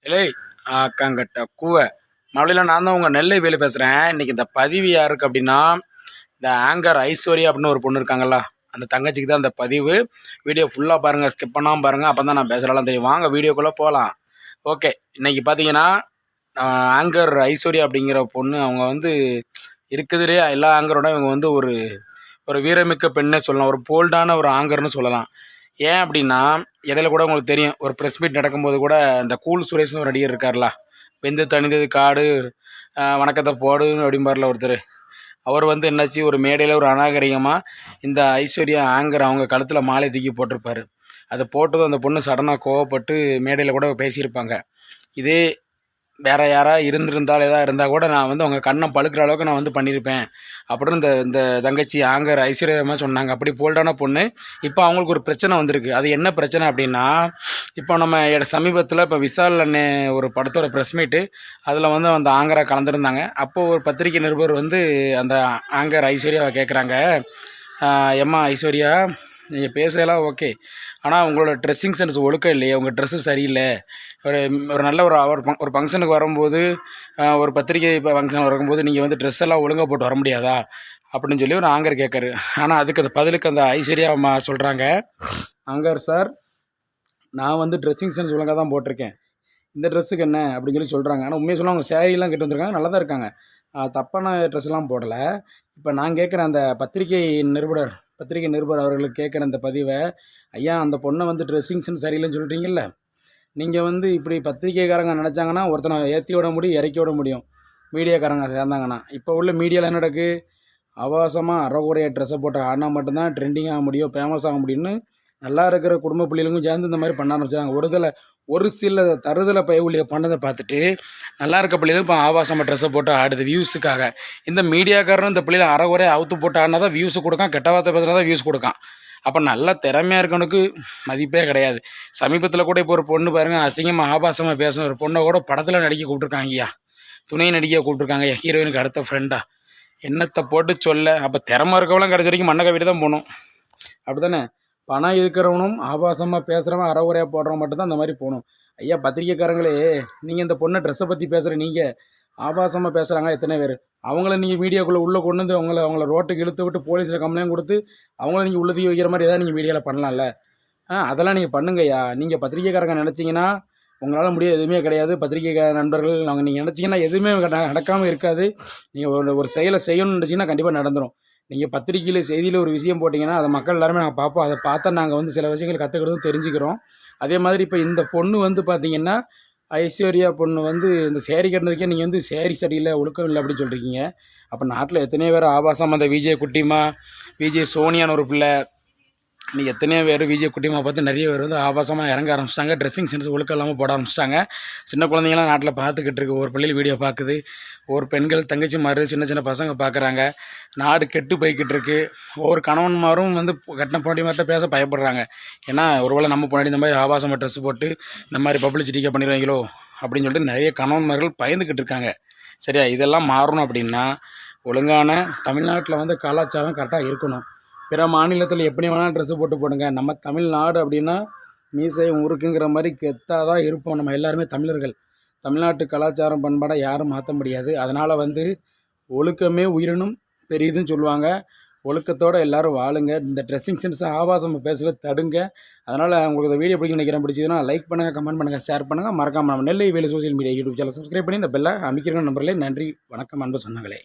இல்லை அக்காங்கட்ட கூவை மறுபடியும் நான் தான் உங்கள் நெல்லை வேலு பேசுகிறேன். இன்றைக்கி இந்த பதிவு யாருக்கு அப்படின்னா, இந்த ஆங்கர் ஐஸ்வர்யா அப்படின்னு ஒரு பொண்ணு இருக்காங்கல்ல, அந்த தங்கச்சிக்கு தான் இந்த பதிவு. வீடியோ ஃபுல்லாக பாருங்கள், ஸ்கிப் பண்ணாமல் பாருங்கள், அப்போ தான் நான் பேசுகிறலாம் தெரியும். வாங்க வீடியோக்குள்ளே போகலாம். ஓகே, இன்றைக்கி பார்த்தீங்கன்னா ஆங்கர் ஐஸ்வர்யா அப்படிங்கிற பொண்ணு அவங்க வந்து இருக்குதுலே எல்லா ஆங்கரோட இவங்க வந்து ஒரு ஒரு வீரமிக்க பெண்ணே சொல்லலாம், ஒரு போல்டான ஒரு ஆங்கர்னு சொல்லலாம். ஏன் அப்படின்னா, இடையில கூட உங்களுக்கு தெரியும், ஒரு ப்ரெஸ் மீட் நடக்கும்போது கூட இந்த கூல் சுரேஷ்னு ஒரு நடிகர் இருக்கார்ல, வெந்து தணிந்தது காடு வணக்கத்தை போடுன்னு அப்படிம்பார்ல ஒருத்தர். அவர் வந்து என்னாச்சு, ஒரு மேடையில் ஒரு அநாகரிகமாக இந்த ஐஸ்வர்யா ஆங்கர் அவங்க கழுத்தில் மாலை தூக்கி போட்டிருப்பார். அதை போட்டதும் அந்த பொண்ணு சடனாக கோவப்பட்டு மேடையில் கூட பேசியிருப்பாங்க. இதே வேறு யாராக இருந்திருந்தால் எதாவது இருந்தால் கூட நான் வந்து அவங்க கண்ணை பழுக்கிற அளவுக்கு நான் வந்து பண்ணியிருப்பேன் அப்படின்னு இந்த இந்த தங்கச்சி ஆங்கர் ஐஸ்வர்யமாக சொன்னாங்க. அப்படி போல்டான பொண்ணு. இப்போ அவங்களுக்கு ஒரு பிரச்சனை வந்திருக்கு. அது என்ன பிரச்சனை அப்படின்னா, இப்போ நம்ம சமீபத்தில் இப்போ விஷால் அண்ணே ஒரு படத்தோட ப்ரெஸ் மீட்டு, அதில் வந்து அந்த ஆங்கராக கலந்துருந்தாங்க. அப்போது ஒரு பத்திரிகை நிருபர் வந்து அந்த ஆங்கர் ஐஸ்வர்யாவை கேட்குறாங்க, எம்மா ஐஸ்வர்யா, நீங்கள் பேசலாம் ஓகே, ஆனால் உங்களோட ட்ரெஸ்ஸிங் சென்ஸ் ஒழுக்கம் இல்லையே, உங்கள் ட்ரெஸ்ஸு சரியில்லை, ஒரு ஒரு நல்ல ஒரு ஃபங்க்ஷனுக்கு வரும்போது, ஒரு பத்திரிகை ஃபங்க்ஷன் வரும்போது நீங்கள் வந்து ட்ரெஸ் எல்லாம் ஒழுங்காக போட்டு வர முடியாதா அப்படின்னு சொல்லி ஒரு ஆங்கர் கேட்காரு. ஆனால் அதுக்கு அந்த பதிலுக்கு அந்த ஐஸ்வர்யா அம்மா சொல்கிறாங்க, ஆங்கர் சார், நான் வந்து ட்ரெஸ்ஸிங் சென்ஸ் ஒழுங்காக தான் போட்டிருக்கேன், இந்த ட்ரெஸ்ஸுக்கு என்ன அப்படின்னு சொல்லி சொல்கிறாங்க. ஆனால் உண்மையை சொல்ல அவங்க சேரீலாம் கெட்டு வந்திருக்காங்க, நல்லா தான் இருக்காங்க, தப்பான ட்ரெஸ்லாம் போடலை. இப்போ நான் கேட்குறேன், அந்த பத்திரிகை நிருபர் அவர்களுக்கு கேட்குற அந்த பதிவை, ஐயா அந்த பொண்ணை வந்து ட்ரெஸ்ஸிங் சென்ஸ் சரியில்லைன்னு சொல்கிறீங்கல்ல, நீங்கள் வந்து இப்படி பத்திரிக்கைக்காரங்க நினச்சாங்கன்னா ஒருத்தனை ஏற்றி விட முடியும், இறக்கி விட முடியும், மீடியாக்காரங்க சேர்ந்தாங்கன்னா. இப்போ உள்ள மீடியாவில் என்ன நடக்கு, அவகாசமாக அறகுறைய ட்ரெஸ்ஸை போட்டு ஆடினா மட்டும்தான் ட்ரெண்டிங் ஆக முடியும், ஃபேமஸ் ஆக முடியும்னு நல்லா இருக்கிற குடும்ப பிள்ளைகளுக்கும் சேர்ந்து இந்த மாதிரி பண்ண ஆரம்பிச்சாங்க. ஒரு சில தருதலை பயவுளியை பண்ணதை பார்த்துட்டு நல்லா இருக்க பிள்ளைகளும் இப்போ ஆபாசமாக ட்ரெஸ்ஸை போட்டு ஆடுது வியூஸுக்காக. இந்த மீடியாக்காரரும் இந்த பிள்ளைகளை அறகுறையை அவுத்து போட்டு ஆடினா தான் வியூஸு கொடுக்கான், கெட்ட வார்த்தை பேசுனா தான் வியூஸ் கொடுக்கான். அப்போ நல்லா திறமையாக இருக்கவனுக்கு மதிப்பே கிடையாது. சமீபத்தில் கூட இப்போ ஒரு பொண்ணு பாருங்கள், அசிங்கமாக ஆபாசமாக பேசின ஒரு பொண்ணை கூட படத்தில் நடிக்க கூப்பிட்ருக்காங்கய்யா, துணை நடிக்க கூப்பிட்ருக்காங்க ஹீரோயினுக்கு அடுத்த ஃப்ரெண்டாக. என்னத்தை போட்டு சொல்ல. அப்போ திறமை இருக்கவங்களும் கடைசி வரைக்கும் மண்ணை கவிட்டு தான் போகணும், அப்படி தானே? பணம் இருக்கிறவனும் ஆபாசமாக பேசுகிறவன் அறகுறையாக போடுறவன் மட்டும்தான் அந்த மாதிரி போகணும். ஐயா பத்திரிக்கைக்காரங்களே, நீங்கள் இந்த பொண்ணை ட்ரெஸ்ஸை பற்றி பேசுகிற நீங்கள் ஆபாசமாக பேசுகிறாங்க எத்தனை பேர், அவங்கள நீங்கள் மீடியாக்குள்ளே உள்ளே கொண்டு வந்து அவங்கள ரோட்டுக்கு இழுத்து விட்டு போலீஸில் கம்ப்ளைண்ட் கொடுத்து அவங்கள நீங்கள் உள்ளே வைக்கிற மாதிரி ஏதாவது நீங்கள் மீடியாவில் பண்ணலாம்ல. அதெல்லாம் நீங்கள் பண்ணுங்கய்யா. நீங்கள் பத்திரிக்கைக்காரங்க நினச்சிங்கன்னா உங்களால் முடியாது, எதுவுமே கிடையாது. பத்திரிக்கை நண்பர்கள் நீங்கள் நினச்சிங்கன்னா எதுவுமே நடக்காமல் இருக்காது. நீங்கள் ஒரு செயலை செய்யணும்னு நினச்சிங்கன்னா கண்டிப்பாக நடந்துடும். நீங்கள் பத்திரிக்கையில் செய்தியில் ஒரு விஷயம் போட்டிங்கன்னா அதை மக்கள் எல்லாருமே நாங்கள் பார்ப்போம், அதை பார்த்தா நாங்கள் வந்து சில விஷயங்கள் கற்றுக்கிறதும் தெரிஞ்சுக்கிறோம். அதே மாதிரி இப்போ இந்த பொண்ணு வந்து பார்த்திங்கன்னா, ஐஸ்வர்யா பொண்ணு வந்து இந்த சேரீ கட்டினதுக்கே நீங்கள் வந்து சேரீ சரியில்லை, ஒழுக்கம் இல்லை அப்படின்னு சொல்லியிருக்கீங்க. அப்போ நாட்டில் எத்தனையோ பேர் ஆபாசம், அந்த விஜய் குட்டிமா, விஜய் சோனியான்னு ஒரு பிள்ளை, இன்றைக்கி எத்தனையோ பேர் விஜய் குட்டிமா பார்த்து நிறைய பேர் வந்து ஆபாசமாக இறங்க ஆரம்பிச்சிட்டாங்க, ட்ரெஸ்ஸிங் சென்ஸ் ஒழுக்கம் இல்லாமல் போட ஆரம்பிச்சிட்டாங்க. சின்ன குழந்தைங்களாம் நாட்டில் பார்த்துக்கிட்டு இருக்கு, ஒரு பள்ளியில் வீடியோ பார்க்குது, ஒரு பெண்கள் தங்கச்சிமாரு சின்ன சின்ன பசங்க பார்க்குறாங்க. நாடு கெட்டு போய்கிட்டு இருக்கு. ஒவ்வொரு கணவன்மாரும் வந்து கட்டின பொண்டாட்டி மட்டும் பேச பயப்படுறாங்க. ஏன்னா ஒருவேளை நம்ம பொண்டாட்டி இந்த மாதிரி ஆபாசமாக ட்ரெஸ் போட்டு இந்த மாதிரி பப்ளிசிட்டிக்காக பண்ணிடுவாங்களோ அப்படின்னு சொல்லிட்டு நிறைய கணவன்மார்கள் பயந்துக்கிட்டு இருக்காங்க. சரியா? இதெல்லாம் மாறணும் அப்படின்னா ஒழுங்கான தமிழ்நாட்டில் வந்து கலாச்சாரம் கரெக்டாக இருக்கணும். பிற மாநிலத்தில் எப்படி வேணாலும் ட்ரெஸ்ஸு போட்டு போடுங்க, நம்ம தமிழ்நாடு அப்படின்னா மீசை ஊருக்குங்கிற மாதிரி கெத்தாக தான் இருப்போம். நம்ம எல்லாருமே தமிழர்கள். தமிழ்நாட்டு கலாச்சாரம் பண்பாடை யாரும் மாற்ற முடியாது. அதனால் வந்து ஒழுக்கமே உயிரினும் பெரியதுன்னு சொல்லுவாங்க. ஒழுக்கத்தோடு எல்லோரும் வாழுங்க. இந்த ட்ரெஸ்ஸிங் சென்ஸ் ஆபாசம் பேசுகிறத தடுங்க. அதனால் உங்களுக்கு இந்த வீடியோ பிடிக்கும் நினைக்கிறேன். பிடிச்சதுன்னா லைக் பண்ணுங்கள், கமெண்ட் பண்ணுங்கள், ஷேர் பண்ணுங்கள். மறக்காமல் நம்ம Nellai Velu social media YouTube channel subscribe பண்ணி இந்த பெல்லை அமைக்கிறங்க நம்பர்களே. நன்றி, வணக்கம் அன்பு சொந்தங்களே.